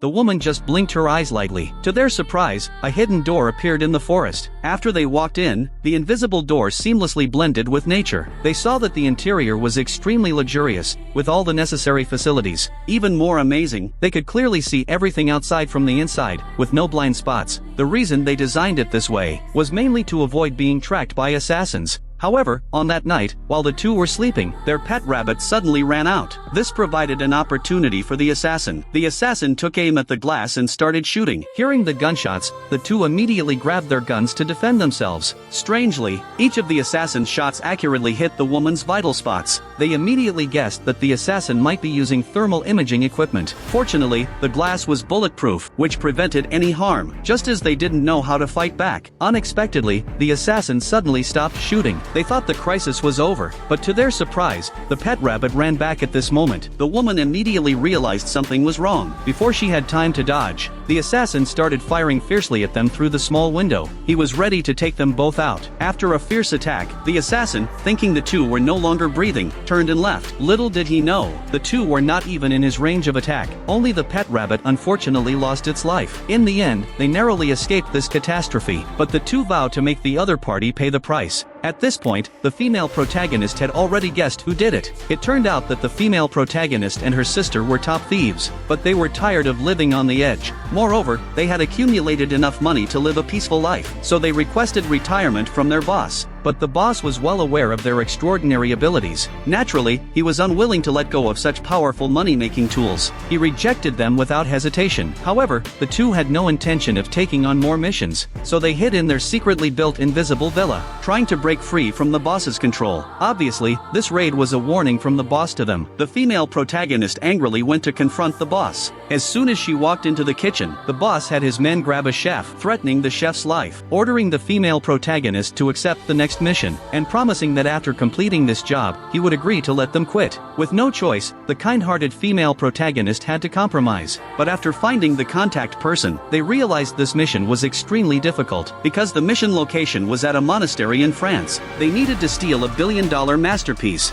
the woman just blinked her eyes lightly. To their surprise, a hidden door appeared in the forest. After they walked in, the invisible door seamlessly blended with nature. They saw that the interior was extremely luxurious, with all the necessary facilities. Even more amazing, they could clearly see everything outside from the inside, with no blind spots. The reason they designed it this way was mainly to avoid being tracked by assassins. However, on that night, while the two were sleeping, their pet rabbit suddenly ran out. This provided an opportunity for the assassin. The assassin took aim at the glass and started shooting. Hearing the gunshots, the two immediately grabbed their guns to defend themselves. Strangely, each of the assassin's shots accurately hit the woman's vital spots. They immediately guessed that the assassin might be using thermal imaging equipment. Fortunately, the glass was bulletproof, which prevented any harm. Just as they didn't know how to fight back, unexpectedly, the assassin suddenly stopped shooting. They thought the crisis was over, but to their surprise, the pet rabbit ran back at this moment. The woman immediately realized something was wrong. Before she had time to dodge, the assassin started firing fiercely at them through the small window. He was ready to take them both out. After a fierce attack, the assassin, thinking the two were no longer breathing, turned and left. Little did he know, the two were not even in his range of attack. Only the pet rabbit unfortunately lost its life. In the end, they narrowly escaped this catastrophe, but the two vowed to make the other party pay the price. At this point, the female protagonist had already guessed who did it. It turned out that the female protagonist and her sister were top thieves, but they were tired of living on the edge. Moreover, they had accumulated enough money to live a peaceful life, so they requested retirement from their boss. But the boss was well aware of their extraordinary abilities. Naturally, he was unwilling to let go of such powerful money-making tools. He rejected them without hesitation. However, the two had no intention of taking on more missions, so they hid in their secretly built invisible villa, trying to break free from the boss's control. Obviously, this raid was a warning from the boss to them. The female protagonist angrily went to confront the boss. As soon as she walked into the kitchen, the boss had his men grab a chef, threatening the chef's life, ordering the female protagonist to accept the next mission, and promising that after completing this job, he would agree to let them quit. With no choice, the kind-hearted female protagonist had to compromise. But after finding the contact person, they realized this mission was extremely difficult, because the mission location was at a monastery in France. They needed to steal a billion-dollar masterpiece.